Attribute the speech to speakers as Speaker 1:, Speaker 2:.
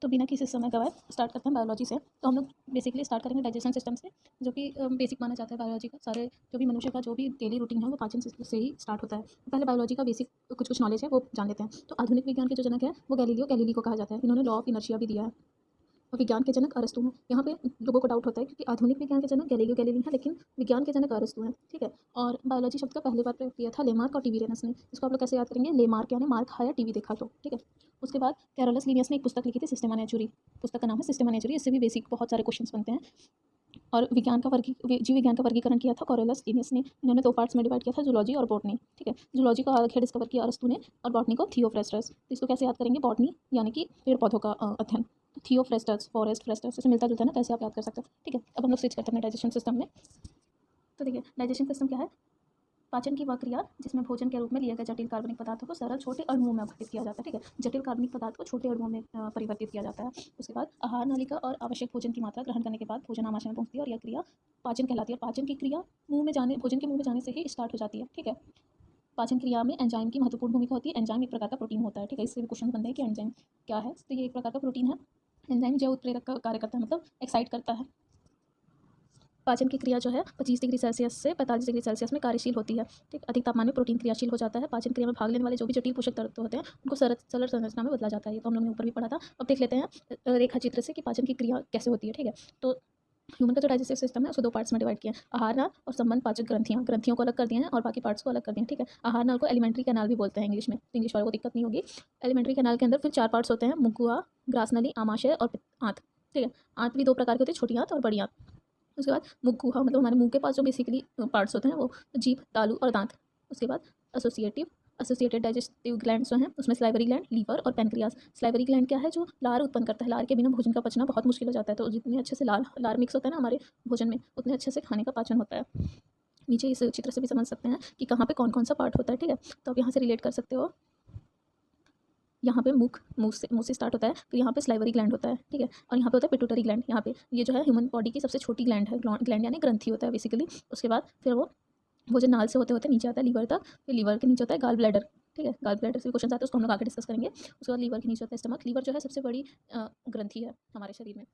Speaker 1: तो बिना किसी समय गवाए स्टार्ट करते हैं बायोलॉजी से। तो हम लोग बेसिकली स्टार्ट करेंगे डाइजेशन सिस्टम से, जो कि बेसिक माना जाता है बायोलॉजी का। सारे जो भी मनुष्य का जो भी डेली रूटीन है वो पाचन से ही स्टार्ट होता है। तो पहले बायोलॉजी का बेसिक कुछ नॉलेज है वो जान लेते हैं। तो आधुनिक विज्ञान के जो जनक है वो गैलीलियो को कहा जाता है। इन्होंने लॉ ऑफ इनर्शिया भी दिया है। और विज्ञान के जनक अरस्तु हैं। यहाँ पे लोगों को डाउट होता है क्योंकि आधुनिक विज्ञान के जनक गैलीलियो गैलीली हैं, लेकिन विज्ञान के जनक अरस्तु हैं। ठीक है। और बायोलॉजी शब्द का पहली बार प्रयोग किया था लेमार्क और टिबीरियनस ने। इसको आप लोग कैसे याद करेंगे? लेमार्क यानी मार खाया टीवी देखा तो। ठीक है। उसके बाद कैरोलस लिनियस ने एक पुस्तक लिखी थी सिस्टेमा नेचुरी। पुस्तक का नाम है सिस्टेमा नेचुरी। इससे भी बेसिक बहुत सारे क्वेश्चंस बनते हैं। और जीव विज्ञान का वर्गीकरण किया था कैरोलस लिनियस ने। इन्होंने 2 पार्ट्स में डिवाइड किया था, जूलॉजी और बॉटनी। ठीक है। जूलॉजी को अलग डिस्कवर किया अरस्तु ने और बॉटनी को थियोफ्रेस्टस। तो इसको कैसे याद करेंगे? बॉटनी यानी कि पेड़ पौधों का अध्ययन। तो थियोफ्रेस्टस फॉरेस्ट, फ्रेस्टस से मिलता जुलता है ना, कैसे आप याद कर सकते हो। ठीक है। अब हम लोग स्विच करते हैं डाइजेशन सिस्टम में। तो देखिए डाइजेशन सिस्टम क्या है? पाचन की वह क्रिया जिसमें भोजन के रूप में लिए गए जटिल कार्बनिक पदार्थों को सरल छोटे अणुओं में अपघटित किया जाता है। ठीक है। जटिल कार्बनिक पदार्थ को छोटे अणुओं में परिवर्तित किया जाता है। उसके बाद आहार नलिका और आवश्यक भोजन की मात्रा ग्रहण करने के बाद भोजन आमाशय में पहुंचती है और यह क्रिया पाचन कहलाती है। पाचन की क्रिया भोजन के मुंह में जाने से ही स्टार्ट हो जाती है। ठीक है। पाचन क्रिया में एंजाइम की महत्वपूर्ण भूमिका होती है। एंजाइम एक प्रकार का प्रोटीन होता है। ठीक है। इससे भी क्वेश्चन बनता है कि एंजाइम क्या है। तो ये एक प्रकार का प्रोटीन है। एंजाइम जैव उत्प्रेरक का कार्य करता है, मतलब एक्साइट करता है। पाचन की क्रिया जो है 25 डिग्री सेल्सियस से 45 डिग्री सेल्सियस में कार्यशील होती है। ठीक। अधिक तापमान में प्रोटीन क्रियाशील हो जाता है। पाचन क्रिया में भाग लेने वाले जो भी जटिल पोषक तत्व होते हैं उनको सरल संरचना में बदला जाता है। ये तो हम लोग ने ऊपर भी पढ़ा था। अब देख लेते हैं रेखा चित्र से कि पाचन की क्रिया कैसे होती है। ठीक है। तो ह्यूमन का जो डाइजेस्टिव सिस्टम है उसको 2 पार्ट्स में डिवाइड किया है। आहार नाल और संबंध पाचक ग्रंथियों को अलग कर दिए हैं और बाकी पार्ट्स को अलग कर दिए हैं। ठीक है। आहार नाल को एलिमेंट्री कैनाल भी बोलते हैं इंग्लिश में, तो इंग्लिश वालों को दिक्कत नहीं होगी। एलिमेंट्री कैनाल के अंदर फिर 4 पार्ट्स होते हैं, मुखगुहा, ग्रासनली, आमाशय और आंत। ठीक है। आंत भी 2 प्रकार की होती है, छोटी आंत और बड़ी आंत। उसके बाद मुखगुहा मतलब हमारे मुंह के पास जो बेसिकली पार्ट्स होते हैं वो जीभ, तालू और दांत। उसके बाद एसोसिएटेड डाइजेस्टिव ग्लैंड्स जो हैं उसमें स्लाइवरी ग्लैंड, लीवर और पैनक्रियाज। स्लाइवरी ग्लैंड क्या है? जो लार उत्पन्न करता है। लार के बिना भोजन का पचना बहुत मुश्किल हो जाता है। तो जितने अच्छे से लार मिक्स होता है ना हमारे भोजन में, उतने अच्छे से खाने का पाचन होता है। नीचे इस चित्र से भी समझ सकते हैं कि कहाँ पे कौन कौन सा पार्ट होता है। ठीक है। तो आप यहाँ से रिलेट कर सकते हो। यहाँ पे मुंह से स्टार्ट होता है, फिर यहाँ पे स्लाइवरी ग्लैंड होता है। ठीक है। और यहाँ पे होता है पिट्यूटरी ग्लैंड। यहाँ पे ये जो है ह्यूमन बॉडी की सबसे छोटी ग्लैंड है। ग्लैंड यानी ग्रंथि होता है बेसिकली। उसके बाद फिर वो भोजन नाल से होते होते नीचे आता है लीवर तक। फिर लीवर के नीचे होता है गाल ब्लैडर। ठीक है। गाल ब्लैडर से क्वेश्चन आते हैं, उसको हम लोग आगे डिस्कस करेंगे। उसके बाद लीवर के नीचे होता है स्टमक। लीवर जो है सबसे बड़ी ग्रंथि है हमारे शरीर में।